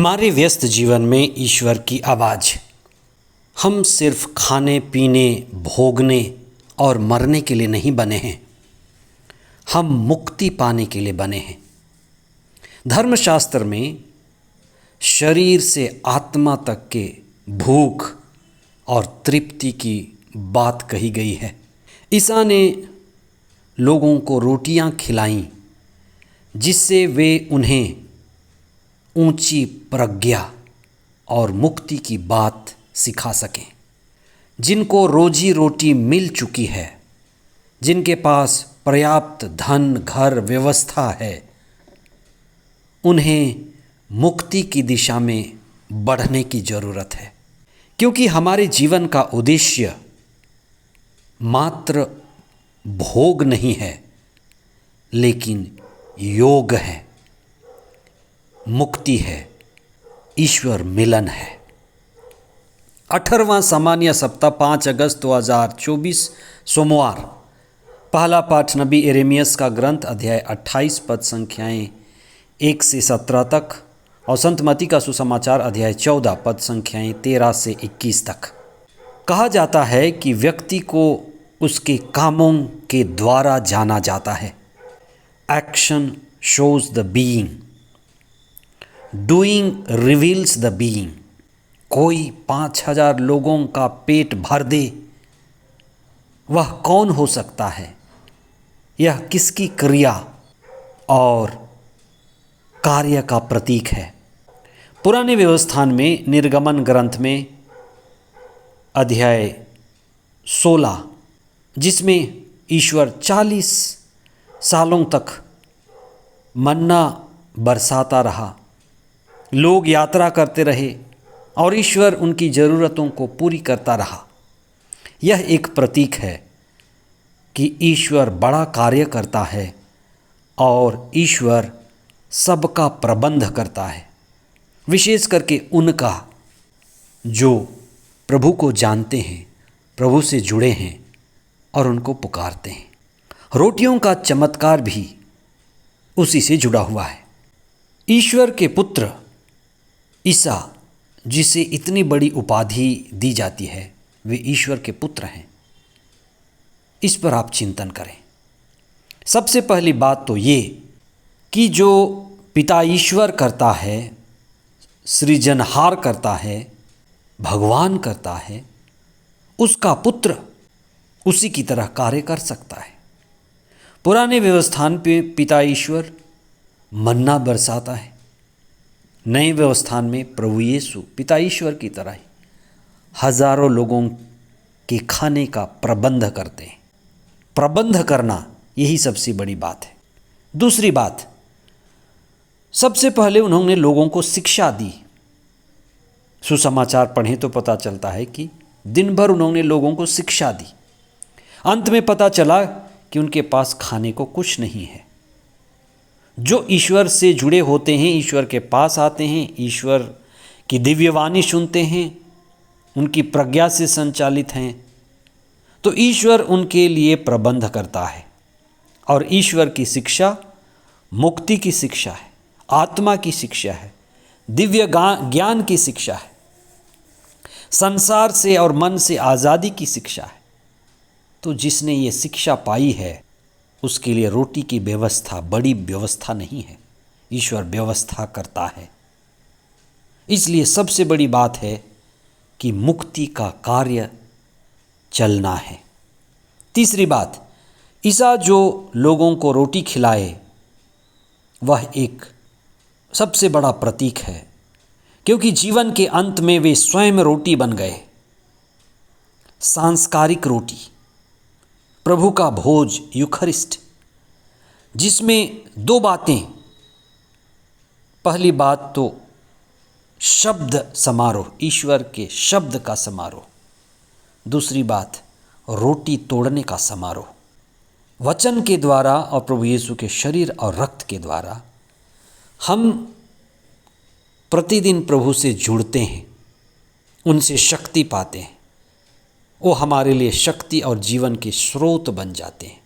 हमारे व्यस्त जीवन में ईश्वर की आवाज़। हम सिर्फ खाने पीने, भोगने और मरने के लिए नहीं बने हैं, हम मुक्ति पाने के लिए बने हैं। धर्मशास्त्र में शरीर से आत्मा तक के भूख और तृप्ति की बात कही गई है। ईसा ने लोगों को रोटियां खिलाईं जिससे वे उन्हें ऊंची प्रज्ञा और मुक्ति की बात सिखा सकें। जिनको रोजी रोटी मिल चुकी है, जिनके पास पर्याप्त धन, घर, व्यवस्था है, उन्हें मुक्ति की दिशा में बढ़ने की ज़रूरत है। क्योंकि हमारे जीवन का उद्देश्य मात्र भोग नहीं है, लेकिन योग है, मुक्ति है, ईश्वर मिलन है। 18वां सामान्य सप्ताह 5 अगस्त 2024 सोमवार। पहला पाठ नबी यिर्मयाह का ग्रंथ अध्याय 28 पद संख्याएं 1 से 17 तक और संत मत्ती का सुसमाचार अध्याय 14 पद संख्याएं 13 से 21 तक। कहा जाता है कि व्यक्ति को उसके कामों के द्वारा जाना जाता है। Action shows the being, doing reveals the being. कोई 5000 लोगों का पेट भर दे, वह कौन हो सकता है? यह किसकी क्रिया और कार्य का प्रतीक है? पुराने व्यवस्थान में निर्गमन ग्रंथ में अध्याय 16, जिसमें ईश्वर 40 सालों तक मन्ना बरसाता रहा, लोग यात्रा करते रहे और ईश्वर उनकी ज़रूरतों को पूरी करता रहा। यह एक प्रतीक है कि ईश्वर बड़ा कार्य करता है और ईश्वर सबका प्रबंध करता है, विशेष करके उनका जो प्रभु को जानते हैं, प्रभु से जुड़े हैं और उनको पुकारते हैं। रोटियों का चमत्कार भी उसी से जुड़ा हुआ है। ईश्वर के पुत्र ईसा, जिसे इतनी बड़ी उपाधि दी जाती है, वे ईश्वर के पुत्र हैं। इस पर आप चिंतन करें। सबसे पहली बात तो ये कि जो पिता ईश्वर करता है, सृजनहार करता है, भगवान करता है, उसका पुत्र उसी की तरह कार्य कर सकता है। पुराने व्यवस्थान पे पिता ईश्वर मन्ना बरसाता है, नए व्यवस्थान में प्रभु यीशु पिता ईश्वर की तरह ही हजारों लोगों के खाने का प्रबंध करते हैं। प्रबंध करना यही सबसे बड़ी बात है। दूसरी बात, सबसे पहले उन्होंने लोगों को शिक्षा दी। सुसमाचार पढ़ें तो पता चलता है कि दिन भर उन्होंने लोगों को शिक्षा दी। अंत में पता चला कि उनके पास खाने को कुछ नहीं है। जो ईश्वर से जुड़े होते हैं, ईश्वर के पास आते हैं, ईश्वर की दिव्यवाणी सुनते हैं, उनकी प्रज्ञा से संचालित हैं, तो ईश्वर उनके लिए प्रबंध करता है। और ईश्वर की शिक्षा मुक्ति की शिक्षा है, आत्मा की शिक्षा है, दिव्य ज्ञान की शिक्षा है, संसार से और मन से आज़ादी की शिक्षा है। तो जिसने ये शिक्षा पाई है, उसके लिए रोटी की व्यवस्था बड़ी व्यवस्था नहीं है, ईश्वर व्यवस्था करता है। इसलिए सबसे बड़ी बात है कि मुक्ति का कार्य चलना है। तीसरी बात, ईसा जो लोगों को रोटी खिलाए, वह एक सबसे बड़ा प्रतीक है, क्योंकि जीवन के अंत में वे स्वयं रोटी बन गए। सांस्कारिक रोटी, प्रभु का भोज यूखरिस्ट, जिसमें दो बातें। पहली बात तो शब्द समारोह, ईश्वर के शब्द का समारोह। दूसरी बात रोटी तोड़ने का समारोह। वचन के द्वारा और प्रभु यीशु के शरीर और रक्त के द्वारा हम प्रतिदिन प्रभु से जुड़ते हैं, उनसे शक्ति पाते हैं। वो हमारे लिए शक्ति और जीवन के स्रोत बन जाते हैं।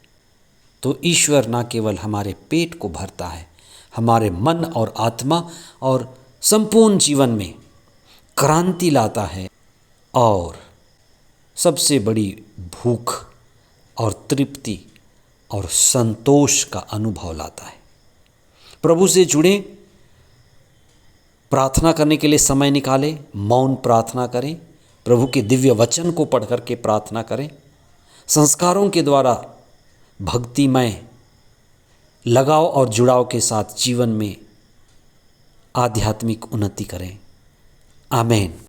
तो ईश्वर न केवल हमारे पेट को भरता है, हमारे मन और आत्मा और संपूर्ण जीवन में क्रांति लाता है और सबसे बड़ी भूख और तृप्ति और संतोष का अनुभव लाता है। प्रभु से जुड़े, प्रार्थना करने के लिए समय निकालें, मौन प्रार्थना करें, प्रभु के दिव्य वचन को पढ़ कर के प्रार्थना करें, संस्कारों के द्वारा भक्तिमय लगाव और जुड़ाव के साथ जीवन में आध्यात्मिक उन्नति करें। आमीन।